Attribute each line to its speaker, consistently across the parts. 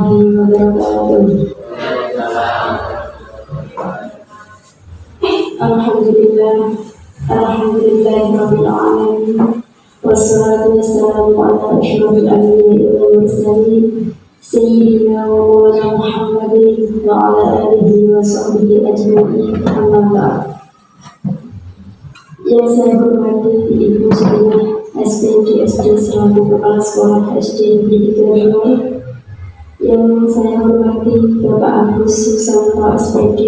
Speaker 1: wabarakatuh. Alhamdulillahirabbil alamin. Wassalatu wassalamu ala asyrofil anbiya'i wal mursalin sayyidina wa maulana Muhammadin wa ala alihi wa sahbihi ajma'in. Amma ba'd. Yang saya hormati Ibu Suriah SPD selaku Kepala Sekolah SD Negeri 3 Yang saya hormati Bapak Agus Susanto SPD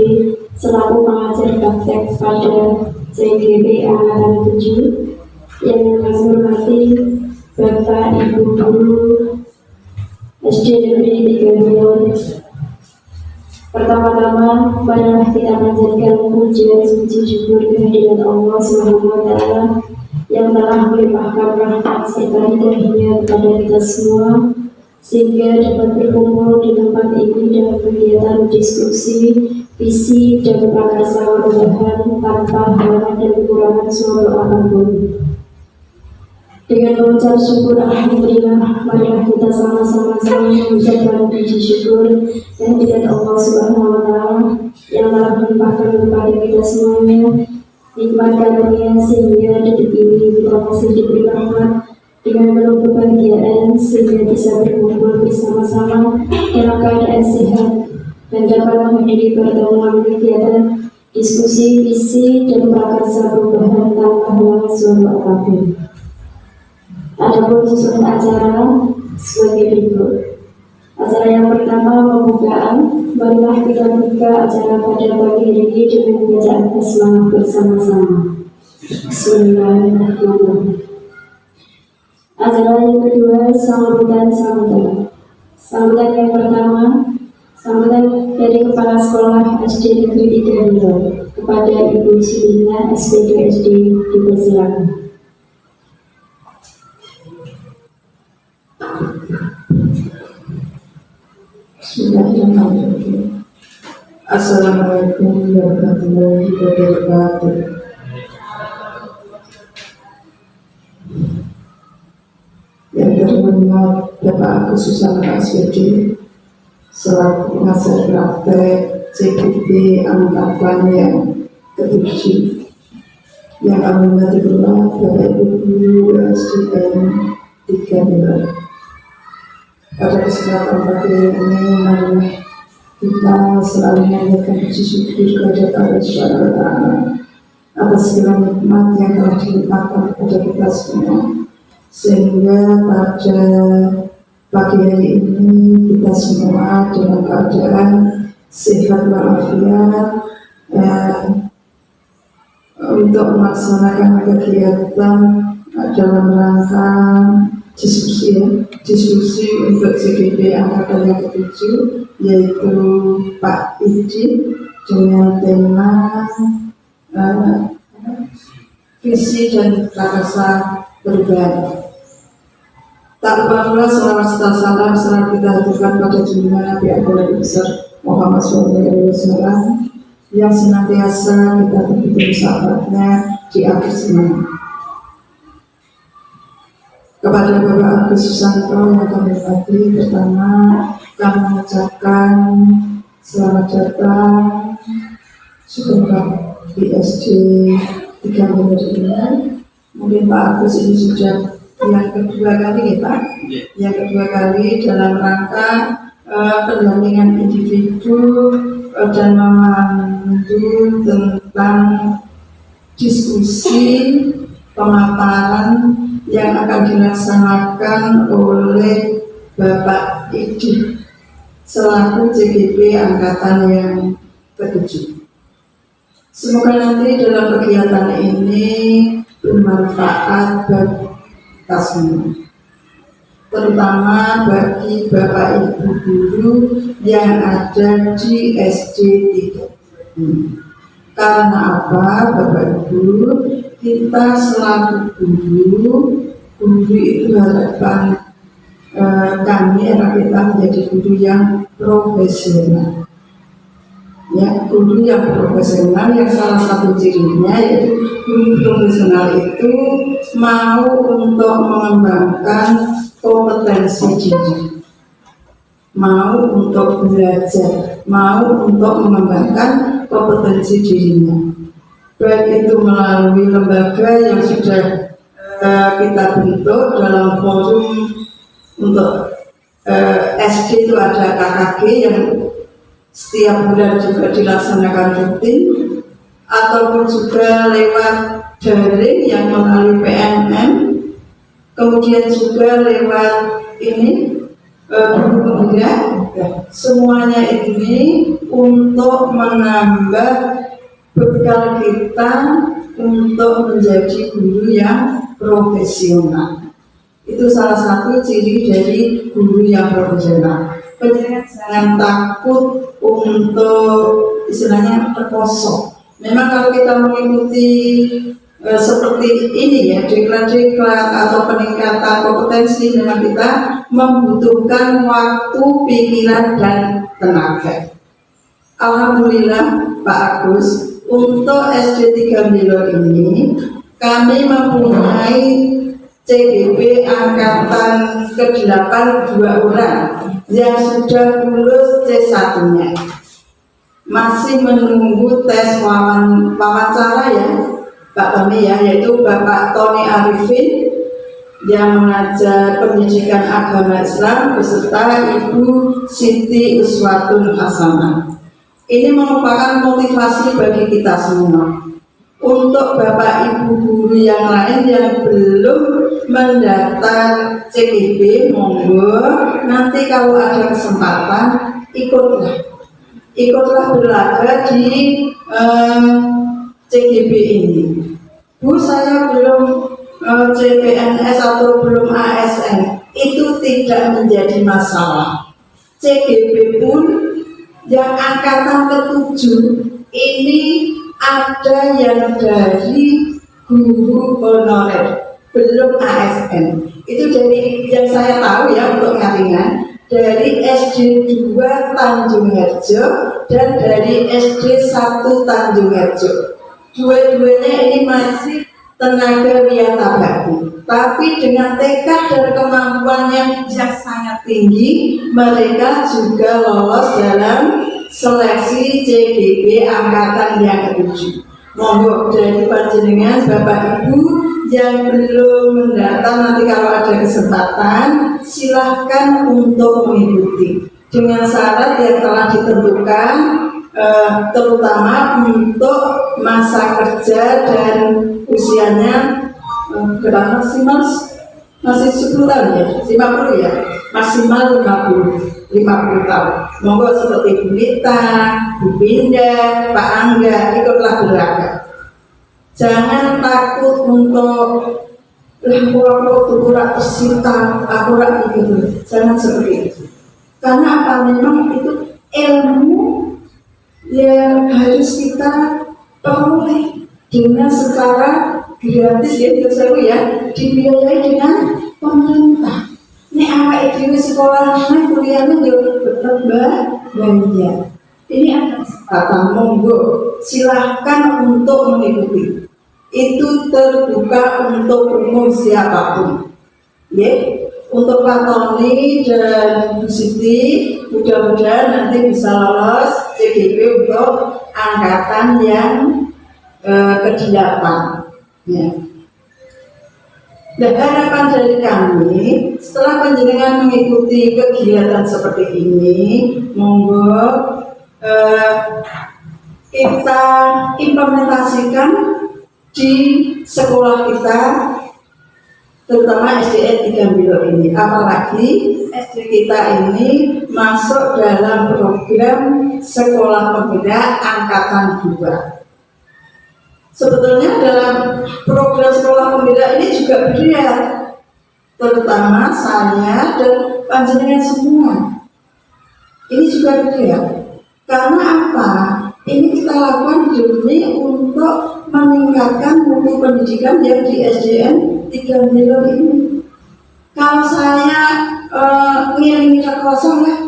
Speaker 1: selaku pengajar praktek pada CGP Angkatan 7. Yang kami hormati Bapak Ibu Guru SD Negeri 3. Pertama-tama, marilah kita panjatkan pujian puji syukur kehadirat Allah SWT yang telah melimpahkan rahmat serta hidayahnya kepada kita semua, sehingga dapat berkumpul di tempat ini dalam kegiatan diskusi, visi dan prakarsa perubahan tanpa halangan dan kekurangan suatu apapun. Dengan mengucap syukur alhamdulillah, marilah kita sama-sama mengucapkan puji syukur kehadirat Allah Subhanahu wa Ta'ala yang telah melimpahkan kepada kita semuanya nikmat karunia sehingga detik ini kita masih diberi rahmat dengan penuh kebahagiaan sehingga bisa berkumpul bersama-sama dalam keadaan sehat dan dapat menghadiri pertemuan kegiatan diskusi, visi dan prakarsa perubahan tanpa halangan suatu apapun. Adapun susunan acara sebagai berikut. Acara yang pertama pembukaan. Marilah kita buka acara pada pagi hari ini dengan bacaan basmalah bersama-sama. Bismillahirrahmanirrahim. Acara yang kedua sambutan. Sambutan yang pertama, sambutan dari Kepala Sekolah SD Negeri 3 kepada Ibu Silina SPD SD dipersilakan.
Speaker 2: Bismillahirrahmanirrahim. Assalamualaikum warahmatullahi wabarakatuh. Yang terhormat Bapak Agus Susanto SPD selaku pengajar praktek CGP Angkatan yang ke-7. Yang kami hormati pula Bapak Ibu Guru SDN 3. Pada kesempatan pagi ini, marilah kita selalu menyampaikan puji syukur kepada Allah Subhanahu wa Ta'ala atas segala nikmat yang telah dilimpahkan kepada kita semua, sehingga pada pagi hari ini kita semua dalam keadaan sehat walafiat untuk melaksanakan kegiatan dalam rangka diskusi untuk CGP Angkatan yang ke-7, yaitu Pak Iji dengan tema visi dan prakarsa perubahan. Tak lupa pula selawat serta salam selalu kita haturkan pada junjungan Nabi Abdullah besar Muhammad SAW yang senantiasa kita begitu sahabatnya di akhir zaman. Kepada Bapak Agus Susanto yang kami hormati, pertama kami mengucapkan selamat datang semoga di SD 3 ini. Mungkin Pak Agus ini sudah yang kedua kali ya Pak? Yang kedua kali dalam rangka pendampingan individu dan memandu tentang diskusi pemaparan yang akan dilaksanakan oleh Bapak Iji selaku CGP Angkatan yang ke-7. Semoga nanti dalam kegiatan ini bermanfaat bagi kita semua, terutama bagi Bapak Ibu Guru yang ada di SD 3. Karena apa Bapak Ibu? Kita selaku guru itu harapan kami adalah kita menjadi guru yang profesional. Ya, guru yang profesional yang salah satu cirinya yaitu guru profesional itu mau untuk mengembangkan kompetensi diri. mau untuk belajar, mau untuk mengembangkan kompetensi dirinya. Baik itu melalui lembaga yang sudah kita bentuk dalam forum untuk SD itu ada KKG yang setiap bulan juga dilaksanakan rutin, ataupun juga lewat daring yang melalui PNM, kemudian juga lewat ini guru pemuda. Semuanya ini untuk menambah bekal kita untuk menjadi guru yang profesional. Itu salah satu ciri dari guru yang profesional. Penjenengan jangan takut untuk istilahnya terkosong. Memang kalau kita mengikuti seperti ini ya, diklat-diklat atau peningkatan kompetensi, memang kita membutuhkan waktu, pikiran, dan tenaga. Alhamdulillah Pak Agus, untuk SD 3 Milo ini kami mempunyai CGP angkatan ke-8 2 orang yang sudah lulus C1-nya. Masih menunggu tes wawancara ya Pak Tony ya, yaitu Bapak Tony Arifin yang mengajar pendidikan agama Islam beserta Ibu Siti Uswatun Hasanah. Ini merupakan motivasi bagi kita semua. Untuk Bapak Ibu guru yang lain yang belum mendaftar CGP, monggo nanti kalau ada kesempatan ikutlah berlaga di CGP ini. Bu, saya belum CPNS atau belum ASN, itu tidak menjadi masalah. CGP pun yang angkatan ke-7 ini ada yang dari guru honorer, belum ASN. Itu dari yang saya tahu ya, untuk ngaringan, dari SD 2 Tanjung Harjo dan dari SD 1 Tanjung Harjo. Dua-duanya ini masih tenaga wiyata bakti, tapi dengan tekad dan kemampuannya yang sangat tinggi, mereka juga lolos dalam seleksi CGP angkatan yang ke-7. Monggo dari panjenengan Bapak Ibu yang belum mendaftar, nanti kalau ada kesempatan silahkan untuk mengikuti dengan syarat yang telah ditentukan, terutama untuk masa kerja dan usianya berapa maksimal masih 10 tahun ya, 50 ya, maksimal 50 tahun. Monggo seperti Bu Lita, Bu Binda, Pak Angga, ikutlah berlaga. Jangan takut untuk kurang tersinta, akurat gitu. Jangan seperti itu. Karena apa? Memang itu ilmu yang harus kita peroleh dengan secara gratis ya, dibiayai dengan pemerintah. Ini awak itu sekolah kuliahnya bertambah. Ini ada kesempatan, monggo silahkan untuk mengikuti. Itu terbuka untuk umum siapapun. Ya, untuk Pak Tony dan Bu Siti, mudah-mudahan nanti bisa lolos CGP untuk angkatan yang ke-8. Ya. Dan harapan dari kami, setelah panjenengan mengikuti kegiatan seperti ini, monggo kita implementasikan di sekolah kita, terutama SDN 3 Milo ini. Apalagi SD kita ini masuk dalam program sekolah pemuda angkatan 2. Sebetulnya dalam program sekolah pemuda ini juga berat, terutama saya dan panjenengan semua. Ini juga berat. Karena apa? Ini kita lakukan demi untuk meningkatkan mutu pendidikan yang di SDN 3 Milo ini. Kalau saya ngiringi kosong lah,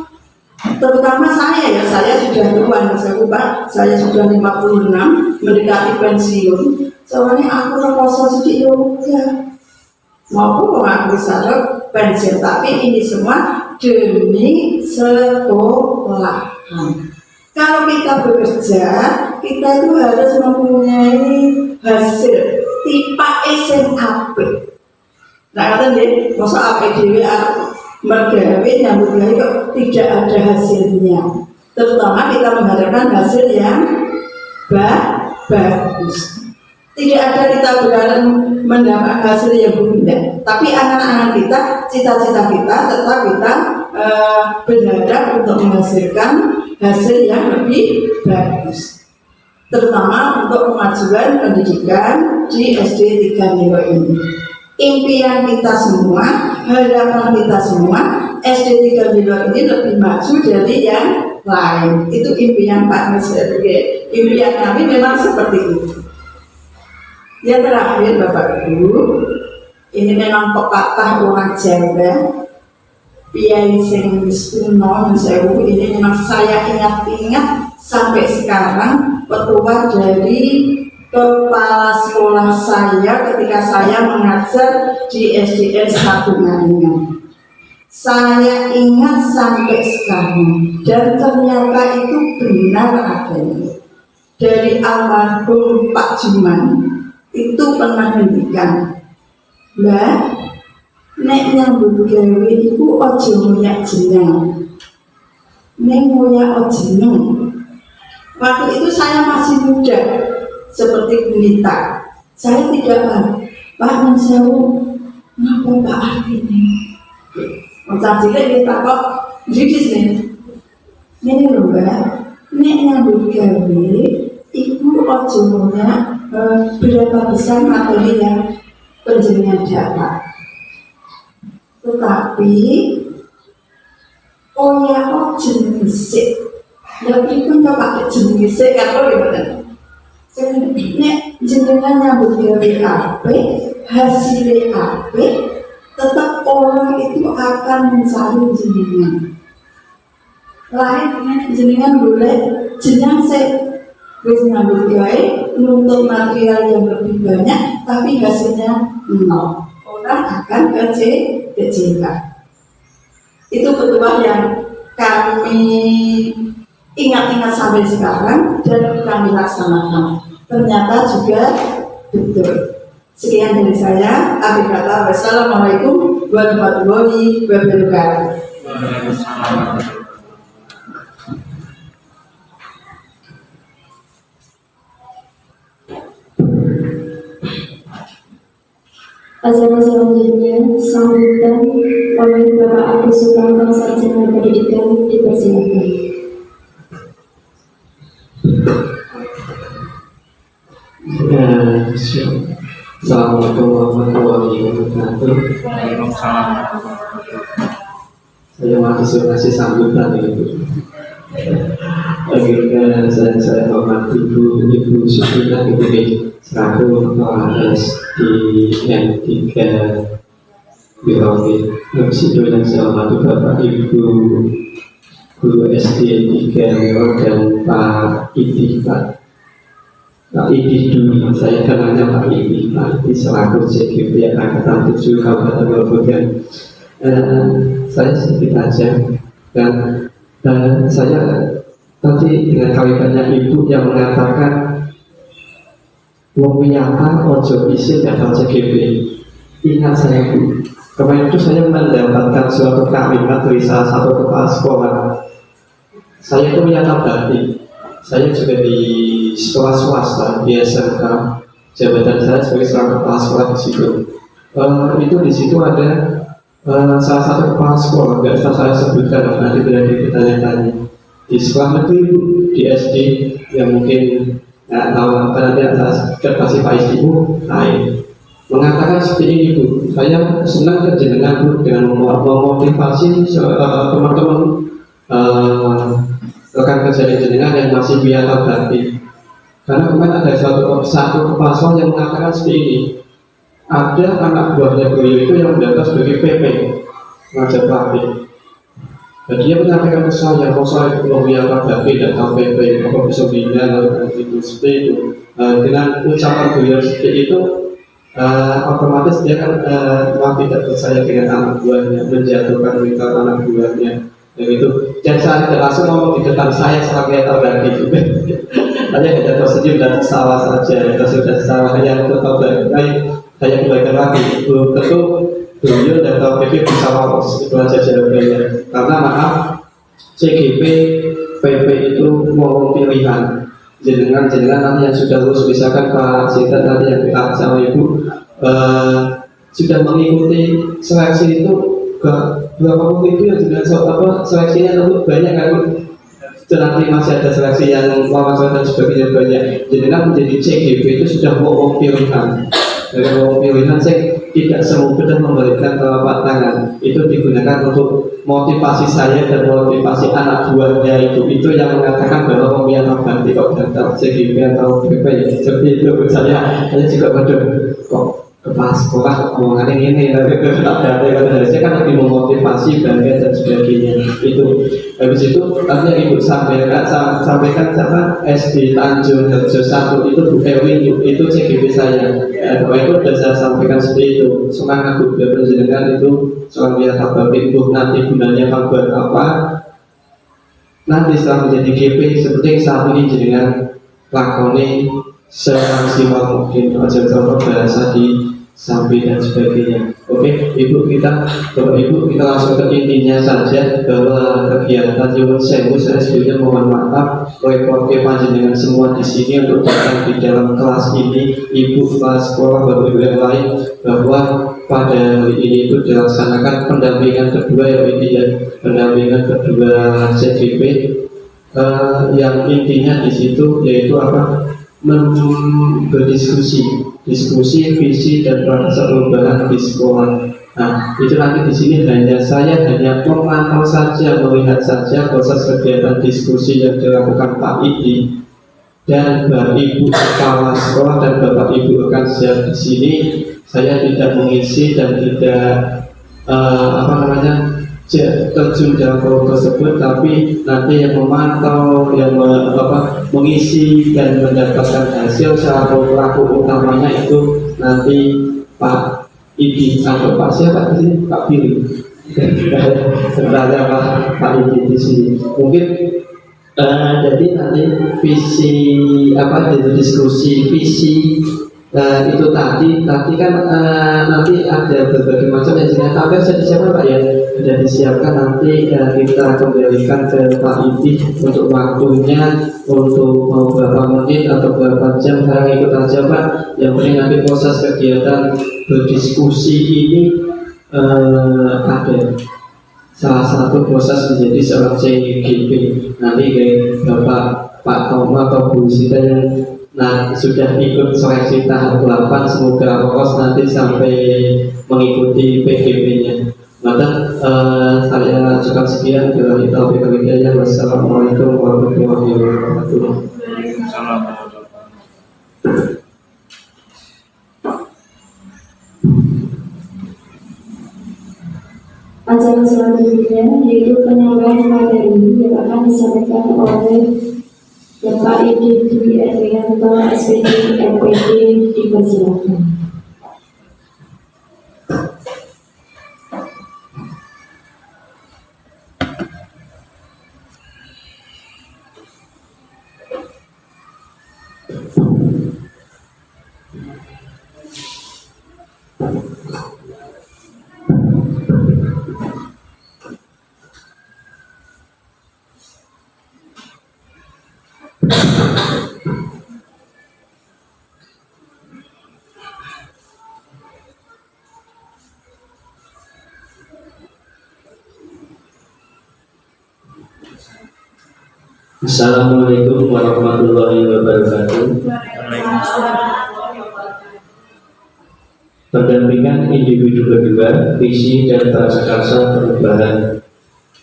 Speaker 2: terutama saya sudah tua, saya sudah 56, mendekati pensiun. Soalnya aku kosong sedikit ya, maupun aku sadar pensiun. Tapi ini semua demi sekolahan. Kalau kita bekerja, kita itu harus mempunyai hasil tipe SMAP. Nah, kata dia, masa APDW mergawe nyambut gawe kok tidak ada hasilnya. Terutama kita mengharapkan hasil yang bagus. Tidak ada kita berharap mendapat hasil yang buruk, tapi anak-anak kita, cita-cita kita tetap kita berharap untuk menghasilkan hasil yang lebih bagus, terutama untuk kemajuan pendidikan di SD 3 Nilo ini. Impian kita semua, harapan kita semua, SD 3 Nilo ini lebih maju dari yang lain. Itu impian Pak Mesir. Impian kami memang seperti itu. Yang terakhir Bapak Ibu, ini memang pepatah orang Jawa. Piai sing wis kuno sewu ini memang saya ingat-ingat sampai sekarang, petua dari kepala sekolah saya ketika saya mengajar di SDN 1 Nganingan. Saya ingat sampai sekarang, dan ternyata itu benar adanya. Dari almarhum Pak Juman itu pernah ngendikan, Mbak, nek nyambut gawe iku aja ngoyak jeneng. Nek ngoyak jeneng. Waktu itu saya masih muda, seperti Bunita. Saya tidak Pak Mensewu, ngapa Pak artinya? Macam cilik kita kok judis nih. Ini lho Mbak, nek nyambut gawe iku aja ngoyak berapa besar materi yang penjenengan dapat. Tetapi jenis lebih pun tak pakai jenis kalau gimana? Nek jenengan nyambut gawe ape, hasilnya ape, tetap orang itu akan mencari jenengan. Lain jenengan boleh jenengan wis nyambut gawe nuntut material yang lebih banyak, tapi hasilnya nol. Orang akan kecewa. Itu petua yang kami ingat-ingat sampai sekarang dan kami laksanakan. Ternyata juga betul. Sekian dari saya. Akhir kata, wassalamualaikum warahmatullahi wabarakatuh.
Speaker 1: Acara selanjutnya sambutan oleh Bapak Agus Suparto, Sarjana Pendidikan, dipersilakan.
Speaker 3: Assalamualaikum warahmatullahi wabarakatuh. Saya masih sambutan itu. Akhirnya saya hormati Ibu Sutina Ibu selaku kepala SDN 3 Birowi. Habis itu yang saya hormati Bapak Ibu Guru SD 3 Birowi dan Pak Idi Pak Idi dulu, saya kenalnya Pak Idi selaku CGP Angkatan 7 Kabupaten Grobogan. Saya sedikit aja dan saya tadi dengan kalimatnya Ibu yang mengatakan wong wiyata ojo isi daftar CGP. Ingat saya Bu, kemarin itu saya mendapatkan suatu kalimat dari salah satu kepala sekolah. Saya itu wiyata batin. Saya juga di sekolah swasta di SMK. Jabatan saya sebagai seorang kepala sekolah di situ. Itu di situ ada salah satu kepala sekolah, nggak usah saya sebutkan nanti berarti bertanya-tanya. Di sekolah negeri di SD yang mungkin nggak tahu apa nanti atas kasih Pak Ibu lain mengatakan seperti ini Bu, saya senang dengan Bu dengan memotivasi teman-teman rekan kerja jenengan yang masih biasa batin. Karena kemarin ada satu kepala sekolah yang mengatakan seperti ini, ada anak buahnya beliau itu yang mendaftar sebagai PP ngajar batin. Dan dia menyampaikan ke saya, kalau saya itu biasa batin dan PP, apa bisa bilang itu seperti itu. Dengan ucapan beliau seperti itu, otomatis dia kan tidak percaya dengan anak buahnya, menjatuhkan mental anak buahnya, yang itu. Dan saya tidak langsung ngomong di depan saya sampai terganti juga. Hanya tidak tersenyum dan tersawa saja. Kalau sudah salah yang tetap baik-baik, hanya kebaikan lagi. Belum tentu beliau dan TPP bisa lolos. Itu aja jawabannya. Karena maaf, CGP PP itu mau pilihan. Jenengan nanti yang sudah lulus, misalkan Pak Sinta tadi yang kita sama Ibu sudah mengikuti seleksi itu ke berapa puluh itu ya, dengan seleksinya tentu banyak kan. Nanti masih ada seleksi yang wawancara dan sebagainya banyak. Jenengan menjadi CGP itu sudah mau pilihan. Dari mau pilihan saya tidak semudah memberikan telapak tangan. Itu digunakan untuk motivasi saya dan motivasi anak buahnya itu yang mengatakan bahwa pemilihan ganti kok daftar CGP atau PP seperti itu. Saya juga waduh kok kepala sekolah omongannya ini, tapi tak ada harusnya kan lebih memotivasi bangga dan sebagainya. Itu habis itu artinya Ibu sampaikan sama SD Tanjung Harjo 1 itu Bu Ewi itu CGP saya. Itu sudah saya sampaikan seperti itu. Semangat Bu berpenjenengan itu soal biar apa Ibu nanti gunanya buat apa? Nanti setelah menjadi GP seperti saat ini jenengan lakoni semaksimal mungkin, ajar contoh bahasa di sampai dan sebagainya. Oke, Bapak Ibu kita langsung ke intinya saja, bahwa kegiatan Nyuwun Sewu saya sebetulnya mohon maaf reportnya panjenengan semua di sini untuk datang di dalam kelas ini, Ibu kepala sekolah, Bapak Ibu yang lain, bahwa pada hari ini itu dilaksanakan pendampingan kedua, yaitu pendampingan kedua CGP, yang intinya di situ yaitu apa? Berdiskusi, visi dan proses perubahan di sekolah. Nah, itu nanti di sini saya hanya memantau saja, melihat saja proses kegiatan diskusi yang dilakukan Pak Idi dan Mbak Ibu kepala sekolah dan Bapak Ibu akan siap di sini. Saya tidak mengisi dan tidak terjun dalam forum tersebut, tapi nanti yang memantau, yang mengisi dan mendapatkan hasil selaku pelaku utamanya itu nanti Pak Idi atau Pak siapa di sini? Pak Billy. Sebenarnya Pak Idi di sini. Mungkin jadi nanti visi diskusi visi. Itu tadi kan nanti ada berbagai macam yang jenis tabel sudah disiapkan Pak ya, sudah disiapkan. Nanti kita kembalikan ke Pak Idi untuk waktunya, untuk mau berapa menit atau berapa jam, sekarang ikut aja Pak. Yang penting nanti proses kegiatan berdiskusi ini ada salah satu proses menjadi seorang CGP. Nanti kayak Bapak Pak Tomo atau Bu Sita yang sudah ikut seleksi tahap 8, semoga lolos nanti sampai mengikuti PGP-nya. Maka saya cukup sekian. Bila kita berkali-kali, wassalamualaikum warahmatullahi wabarakatuh.
Speaker 1: Acara selanjutnya yaitu penyampaian materi yang akan disampaikan oleh Bapak Idi Dwi Edwianto SPD MPD, dipersilakan.
Speaker 4: Assalamualaikum warahmatullahi wabarakatuh. Pendampingan individu kedua, visi dan prasakarsa perubahan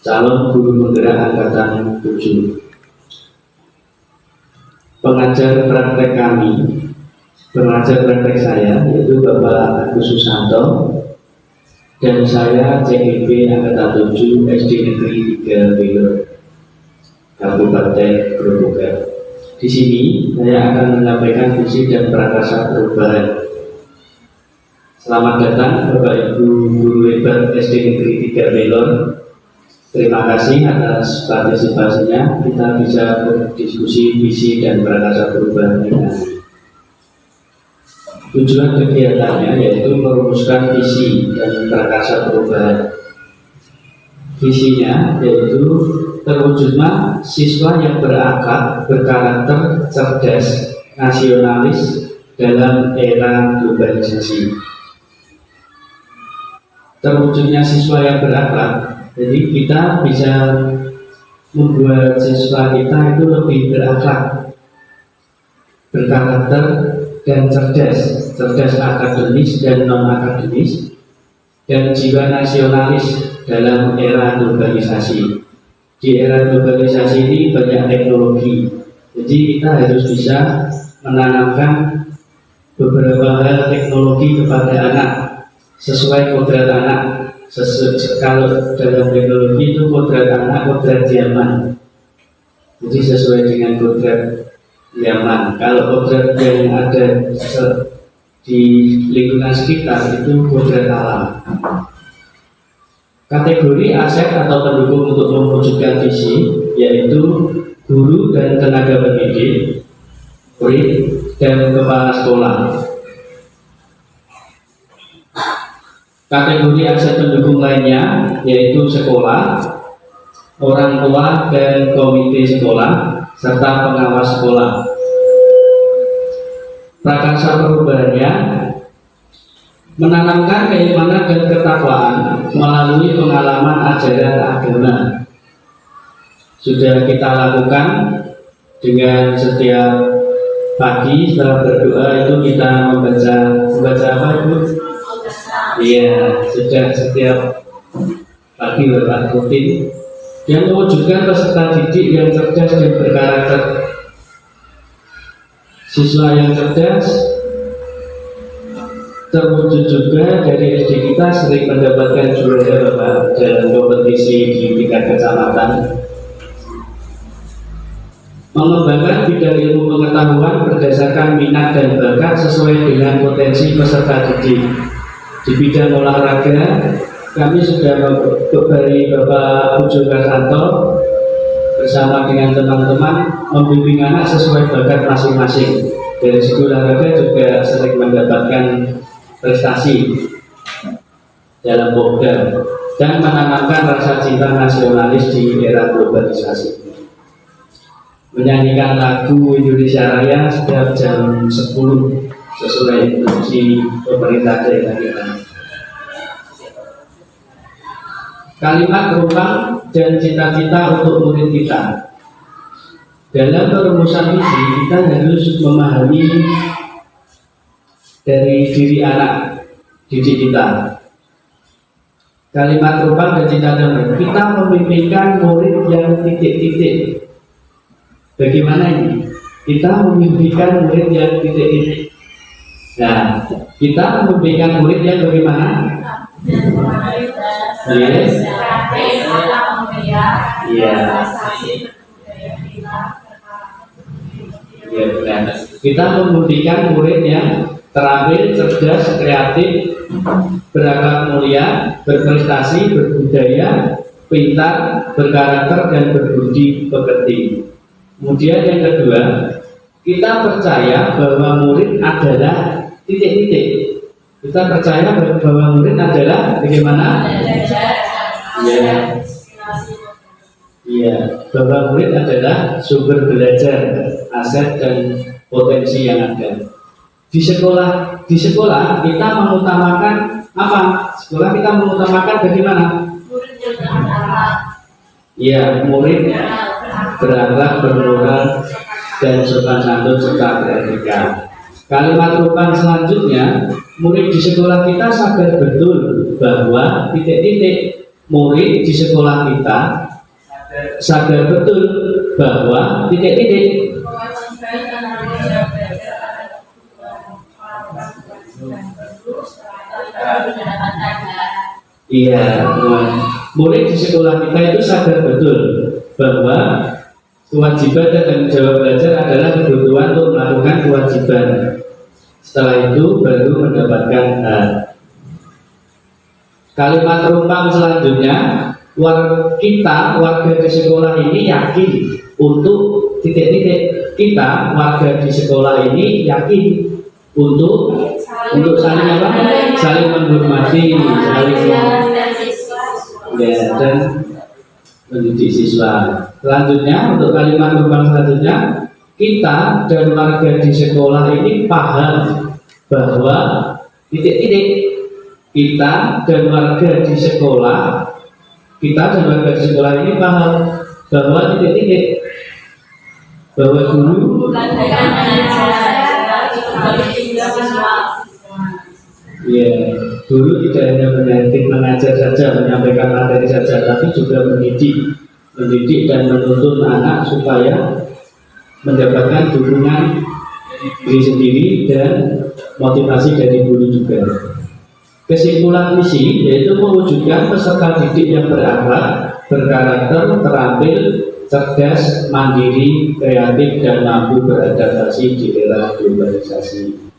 Speaker 4: calon guru penggerak angkatan 7. Pengajar praktek saya yaitu Bapak Agus Susanto, dan saya CGP angkatan 7 SD Negeri 3 Wilo, Kabupaten Grobogan. Di sini saya akan menyampaikan visi dan prakarsa perubahan. Selamat datang Bapak Ibu Guru Hebat SD Negeri 3 Belor. Terima kasih atas partisipasinya. Kita bisa berdiskusi visi dan prakasa perubahan ini. Tujuan kegiatannya yaitu merumuskan visi dan prakasa perubahan. Visinya yaitu terwujudnya siswa yang berakal, berkarakter cerdas, nasionalis dalam era globalisasi. Terwujudnya siswa yang berakhlak, jadi kita bisa membuat siswa kita itu lebih berakhlak, berkarakter dan cerdas akademis dan non akademis, dan jiwa nasionalis dalam era globalisasi. Di era globalisasi ini banyak teknologi, jadi kita harus bisa menanamkan beberapa hal teknologi kepada anak sesuai kodrat anak. Kalau dalam teknologi itu kodrat anak, kodrat zaman, jadi sesuai dengan kodrat zaman. Kalau kodrat yang ada di lingkungan sekitar itu kodrat alam. Kategori aset atau pendukung untuk mewujudkan visi yaitu guru dan tenaga pendidik, murid dan kepala sekolah. Kategori aset pendukung lainnya yaitu sekolah, orang tua dan komite sekolah, serta pengawas sekolah. Prakasa perubahannya menanamkan keimanan dan ketakwaan melalui pengalaman ajaran agama. Sudah kita lakukan dengan setiap pagi setelah berdoa itu kita membaca apa itu? Iya, sudah setiap pagi Bapak rutin yang mewujudkan peserta didik yang cerdas dan berkarakter. Siswa yang cerdas terwujud juga dari SD kita sering mendapatkan juara Bapak dalam kompetisi di tingkat kecamatan. Mengembangkan bidang ilmu pengetahuan berdasarkan minat dan bakat sesuai dengan potensi peserta didik. Di bidang olahraga, kami sudah memberi Bapak Pujo Karsanto bersama dengan teman-teman membimbing anak sesuai bakat masing-masing. Dari segi olahraga juga sering mendapatkan prestasi dalam Popda dan menanamkan rasa cinta nasionalis di era globalisasi. Menyanyikan lagu Indonesia Raya setiap jam 10 sesuai instruksi pemerintah daerah kita. Kalimat perubahan dan cita-cita untuk murid kita. Dalam perumusan visi kita harus memahami dari diri anak didik kita. Kalimat perubahan dan cita-cita kita memimpikan murid yang titik-titik. Bagaimana ini? Kita memimpikan murid yang titik-titik. Nah, kita memimpikan murid yang bagaimana? Yes. Iya. Ya, benar. Kita memimpikan murid yang terampil, cerdas, kreatif, berakhlak mulia, berprestasi, berbudaya, pintar, berkarakter dan berbudi pekerti. Kemudian yang kedua, kita percaya bahwa murid adalah titik-titik. Kita percaya bahwa murid adalah bagaimana? Ya. Iya, bahwa murid adalah sumber belajar, aset dan potensi yang ada. Di sekolah kita mengutamakan apa? Sekolah kita mengutamakan bagaimana? Iya, murid berakhlak, bermoral, dan sopan santun serta beretika. Kalimat perubahan selanjutnya, murid di sekolah kita sadar betul bahwa titik-titik. Murid di sekolah kita sadar betul bahwa titik-titik. Iya, murid di sekolah kita itu sadar betul bahwa kewajiban dan tanggung jawab belajar adalah kebutuhan untuk melakukan kewajiban. Setelah itu baru mendapatkan hak. Kalimat rumpang selanjutnya, kita warga di sekolah ini yakin untuk titik-titik. Kita warga di sekolah ini yakin untuk saling apa? Saling menghormati, saling ya, dan mendidik siswa. Selanjutnya, untuk kalimat rumpang selanjutnya, kita dan warga di sekolah ini paham bahwa titik-titik. Kita dan warga di sekolah ini paham bahwa titik-titik, bahwa guru ya, guru tidak hanya mengajar saja, menyampaikan materi saja, tapi juga mendidik dan menuntun anak supaya mendapatkan dukungan diri sendiri dan motivasi dari guru juga. Kesimpulan misi yaitu mewujudkan peserta didik yang berakhlak, berkarakter, terampil, cerdas, mandiri, kreatif, dan mampu beradaptasi di era globalisasi.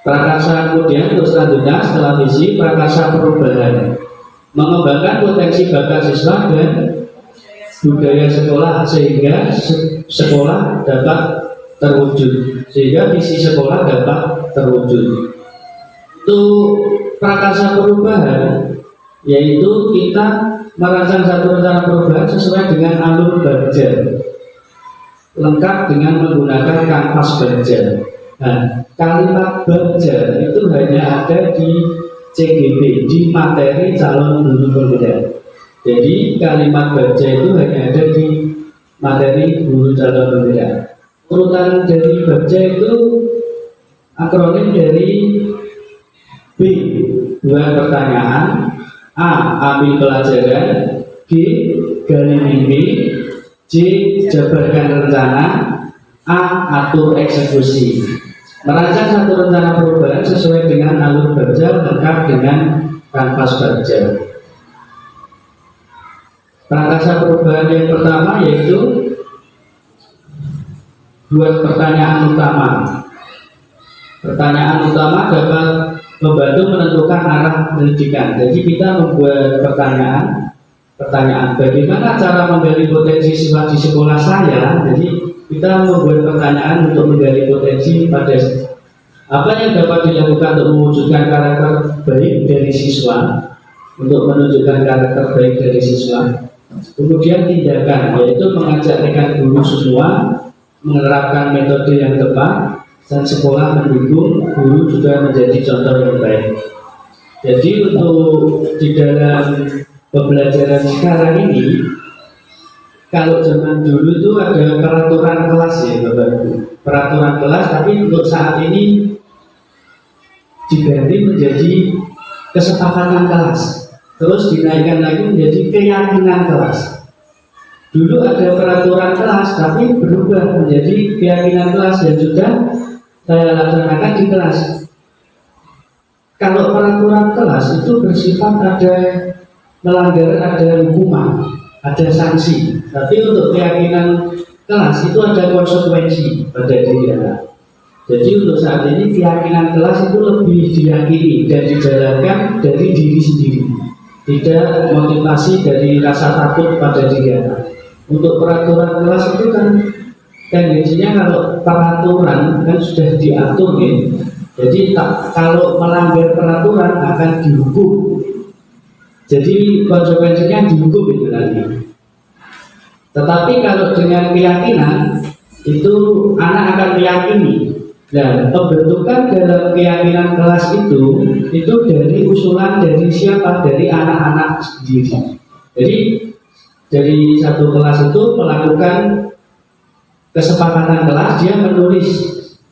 Speaker 4: Prakarsa kemudian untuk selanjutnya setelah misi, prakarsa perubahan, mengembangkan potensi bakat siswa dan budaya sekolah sehingga sekolah dapat terwujud, sehingga visi sekolah dapat terwujud. Untuk prakarsa perubahan yaitu kita merancang satu rencana perubahan sesuai dengan alur Bagja, lengkap dengan menggunakan kanvas Bagja. Nah, kalimat Bagja itu hanya ada di CGP, di materi calon guru pembeda. Jadi kalimat Bagja itu hanya ada di materi guru calon pembeda. Urutan dari Bagja itu akronim dari B, 2 pertanyaan, A, ambil pelajaran, B, gali mimpi, C, jabarkan rencana, A, atur eksekusi. Merancang satu rencana perubahan sesuai dengan alur Bagja lengkap dengan kanvas Bagja. Prakarsa perubahan yang pertama yaitu buat pertanyaan utama. Pertanyaan utama dapat membantu menentukan arah pendidikan. Jadi kita membuat pertanyaan bagaimana cara menggali potensi siswa di sekolah saya. Jadi kita membuat pertanyaan untuk menggali potensi pada apa yang dapat dilakukan untuk mewujudkan karakter baik dari siswa, untuk menunjukkan karakter baik dari siswa. Kemudian tindakan yaitu mengajak rekan guru semua menerapkan metode yang tepat, dan sekolah mendukung, guru juga menjadi contoh yang baik. Jadi untuk di dalam pembelajaran sekarang ini, kalau zaman dulu itu ada peraturan kelas ya Bapak Ibu, peraturan kelas, tapi untuk saat ini diganti menjadi kesepakatan kelas, terus dinaikkan lagi menjadi keyakinan kelas. Dulu ada peraturan kelas, tapi berubah menjadi keyakinan kelas yang sudah saya laksanakan di kelas. Kalau peraturan kelas itu bersifat ada melanggar, ada hukuman, ada sanksi. Tapi untuk keyakinan kelas itu ada konsekuensi pada diri anak. Jadi untuk saat ini keyakinan kelas itu lebih diyakini dan dijalankan dari diri sendiri, tidak motivasi dari rasa takut pada diri anak. Untuk peraturan kelas itu kan tendensinya kalau peraturan kan sudah diatur ya. Jadi kalau melanggar peraturan akan dihukum. Jadi konsekuensinya dihukum itu nanti. Tetapi kalau dengan keyakinan itu anak akan meyakini. Dan pembentukan dalam keyakinan kelas itu dari usulan dari siapa? Dari anak-anak sendiri. Jadi dari satu kelas itu melakukan kesepakatan kelas, dia menulis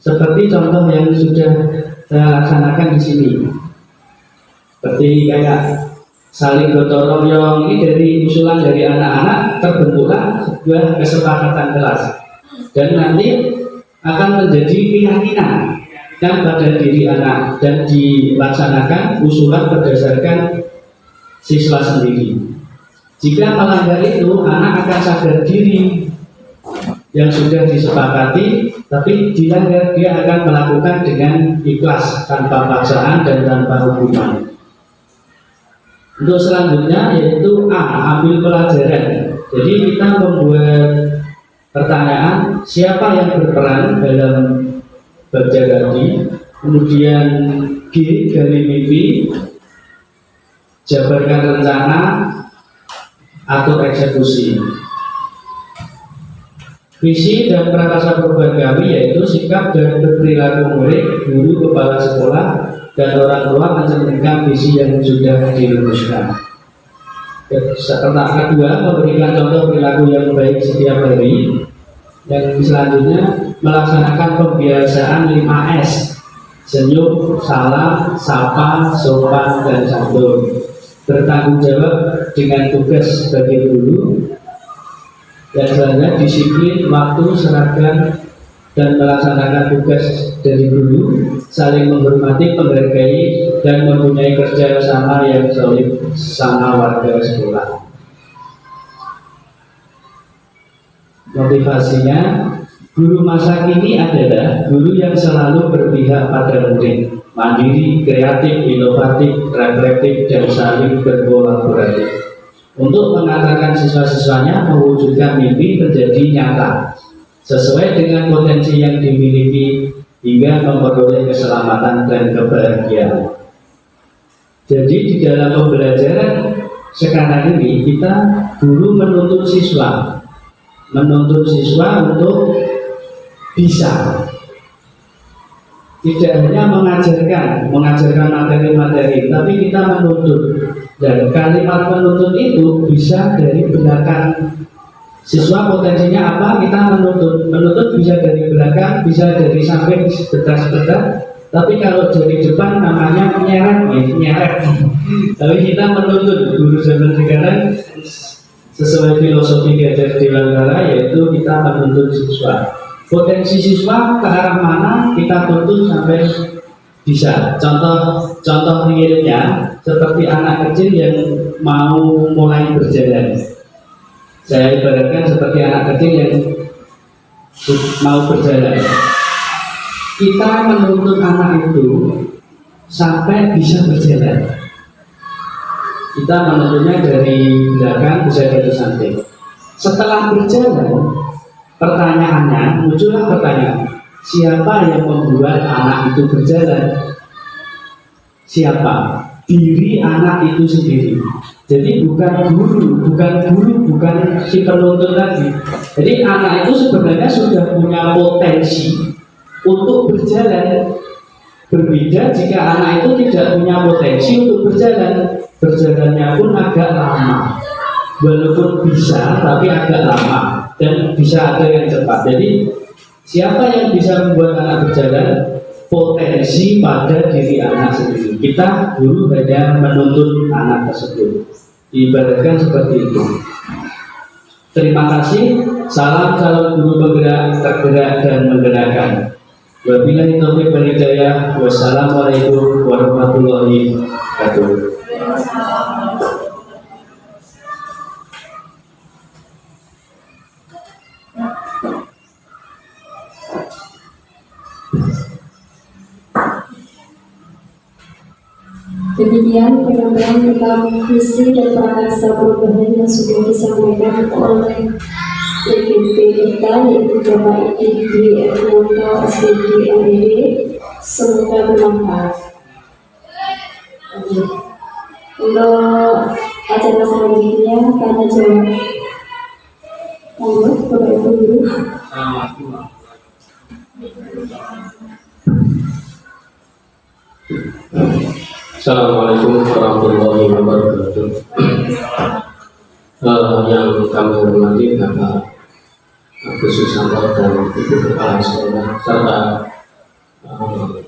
Speaker 4: seperti contoh yang sudah saya laksanakan di sini. Seperti kayak saling gotong royong, ini dari usulan dari anak-anak terbentuklah sebuah kesepakatan kelas. Dan nanti akan menjadi keyakinan dan pada diri anak dan dilaksanakan usulan berdasarkan siswa sendiri. Jika melanggar itu, anak akan sadar diri yang sudah disepakati, tapi dilanggar dia akan melakukan dengan ikhlas, tanpa paksaan dan tanpa hukuman. Untuk selanjutnya yaitu A, ambil pelajaran. Jadi kita membuat pertanyaan siapa yang berperan dalam baca tadi, kemudian G, gali mimpi, jabarkan rencana, atau eksekusi. Visi dan prakasa program kami yaitu sikap dan berperilaku murid, guru, kepala sekolah, dan orang tua mencerminkan visi yang sudah dirumuskan. Kedua, memberikan contoh perilaku yang baik setiap hari. Yang selanjutnya, melaksanakan pembiasaan 5S: senyum, salam, sapa, sopan, dan santun. Bertanggung jawab dengan tugas sebagai guru. Yang selanjutnya, disiplin, waktu, seragam, dan melaksanakan tugas dari guru, saling menghormati, menghargai, dan mempunyai kerja sama yang solid sama warga sekolah. Motivasinya, guru masa kini adalah guru yang selalu berpihak pada murid, mandiri, kreatif, inovatif, reflektif, dan saling berkolaboratif. Untuk mengantarkan siswa-siswanya mewujudkan mimpi menjadi nyata, sesuai dengan potensi yang dimiliki hingga memperoleh keselamatan dan kebahagiaan. Jadi di dalam pembelajaran sekarang ini kita guru menuntut siswa untuk bisa, tidak hanya mengajarkan materi-materi, tapi kita menuntut. Dan kalimat penuntut itu bisa dari belakang. Siswa potensinya apa? Kita menuntut bisa dari belakang, bisa dari samping sebentar. Tapi kalau dari depan namanya nyeret. Tapi kita menuntut, guru zaman sekarang sesuai filosofi Gajah Dewantara, yaitu kita menuntut siswa. Potensi siswa ke arah mana kita tuntut sampai bisa. Contoh realnya seperti anak kecil yang mau mulai berjalan. Saya ibaratkan seperti anak kecil yang mau berjalan. Kita menuntut anak itu sampai bisa berjalan. Kita menuntutnya dari belakang, bisa dari samping. Setelah berjalan, muncullah pertanyaan, siapa yang membuat anak itu berjalan? Siapa? Diri anak itu sendiri. Jadi bukan si penuntut lagi. Jadi anak itu sebenarnya sudah punya potensi untuk berjalan. Berbeda jika anak itu tidak punya potensi untuk berjalan. Berjalannya pun agak lama. Walaupun bisa, tapi agak lama. Dan bisa ada yang cepat. Jadi siapa yang bisa membuat anak berjalan? Potensi pada diri anak sendiri. Kita guru hanya menuntut anak tersebut. Ibaratkan seperti itu. Terima kasih. Salam guru penggerak, tergerak, dan menggerakkan. Wabillahi taufiq wal hidayah. Wassalamualaikum warahmatullahi wabarakatuh.
Speaker 1: Demikian penyampaian tentang visi dan prakasa perubahan yang sudah disampaikan oleh CPP kita, yaitu Bapak Dwi Erwanto SPG MPD. Semoga bermanfaat. Untuk acara selanjutnya karena jawab Bapak Ibu Guru.
Speaker 3: Assalamualaikum warahmatullahi wabarakatuh. Yang kami hormati Bapak Agus Susanto dan Ibu Kepala Sekolah serta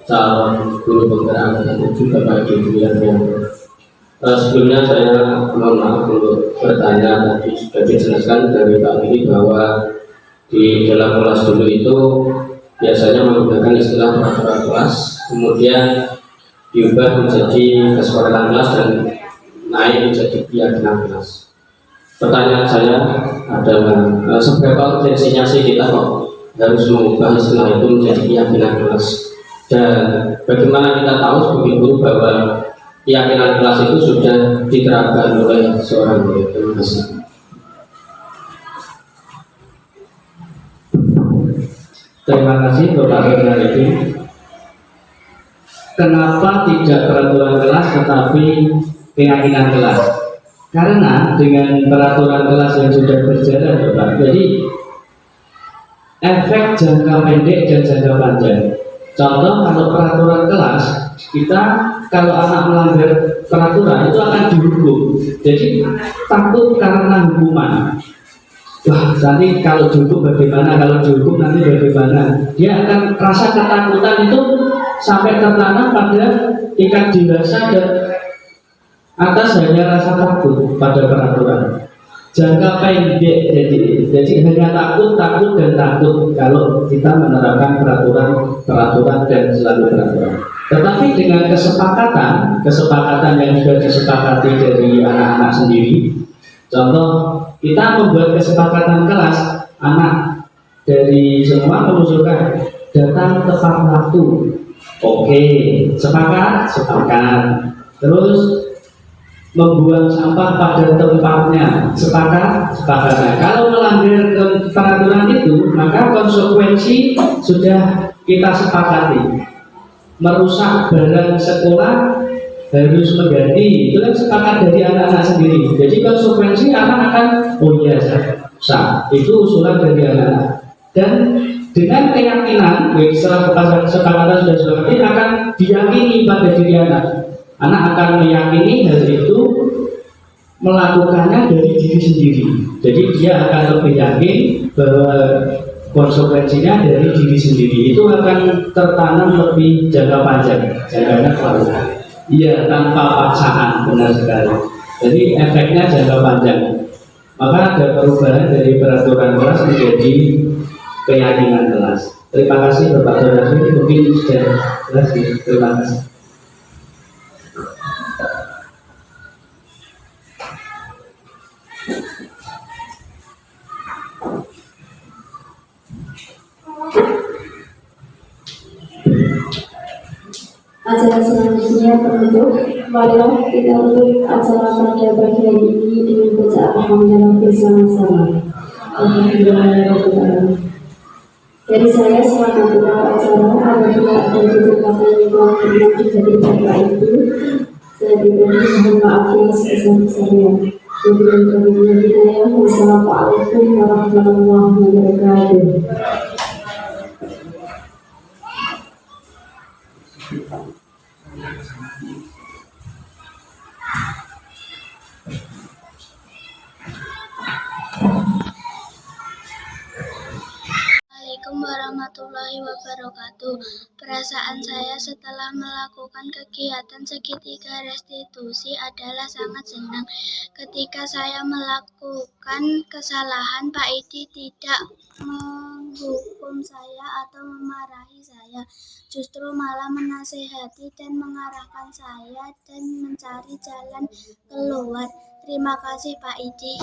Speaker 3: calon guru penggerak dan juga Bapak Ibu yang sebelumnya saya mohon maaf untuk bertanya, tadi sudah dijelaskan dari Pak Giri bahwa di dalam kelas dulu itu biasanya menggunakan istilah peraturan kelas, kemudian diubah menjadi kesepakatan kelas dan naik menjadi keyakinan kelas. Pertanyaan saya adalah seberapa urgensinya sih kita kok harus mengubah istilah itu menjadi keyakinan kelas, dan bagaimana kita tahu sebagai guru bahwa keyakinan kelas itu sudah diterapkan oleh seorang murid. Terima kasih.
Speaker 4: Terima kasih Bapak Renaldi. Kenapa tidak peraturan kelas tetapi keyakinan kelas? Karena dengan peraturan kelas yang sudah berjalan, Bapak, jadi efek jangka pendek dan jangka panjang. Contoh, kalau peraturan kelas, kita kalau anak melanggar peraturan itu akan dihukum. Jadi takut karena hukuman. Wah, nanti kalau dihukum bagaimana? Kalau dihukum nanti bagaimana? Dia akan rasa ketakutan itu sampai tertanam pada tingkat dewasa dan atas hanya rasa takut pada peraturan. Jangka pendek, jadi hanya takut dan takut kalau kita menerapkan peraturan dan selalu peraturan. Tetapi dengan kesepakatan yang sudah disepakati dari anak-anak sendiri. Contoh, kita membuat kesepakatan kelas, anak dari semua mengusulkan datang tepat waktu. Oke, sepakat. Terus membuang sampah pada tempatnya, sepakat. Nah, kalau melanggar peraturan itu, maka konsekuensi sudah kita sepakati. Merusak barang sekolah harus mengganti, itu kan sepakat dari anak-anak sendiri. Jadi konsekuensi anak akan, oh iya sah, itu usulan dari anak. Dan dengan keyakinan, setelah kesepakatan sudah seperti akan diyakini pada diri anak. Anak akan meyakini hal itu melakukannya dari diri sendiri. Jadi dia akan lebih yakin bahwa konsekuensinya dari diri sendiri. Itu akan tertanam lebih jangka panjang, jangkanya kelamaan. Iya, tanpa paksaan, benar sekali. Jadi efeknya jangka panjang. Maka ada perubahan dari peraturan kelas menjadi keyakinan kelas. Terima kasih Bapak Donasi, mungkin sudah jelas. Terima kasih.
Speaker 1: Acara selanjutnya penutup. Marilah kita tutup acara pada pagi hari ini dengan bacaan alhamdulillah bersama-sama. Alhamdulillah. Dari saya selaku ketua acara, apabila ada tutur kata yang berkenan dari Bapak Ibu, saya pribadi mohon maaf yang sebesar-besarnya. Wassalamualaikum warahmatullahi wabarakatuh.
Speaker 5: Assalamualaikum warahmatullahi wabarakatuh. Perasaan saya setelah melakukan kegiatan segitiga restitusi adalah sangat senang. Ketika saya melakukan kesalahan, Pak Idi tidak menghukum saya atau memarahi saya, justru malah menasehati dan mengarahkan saya dan mencari jalan keluar. Terima kasih Pak Idi.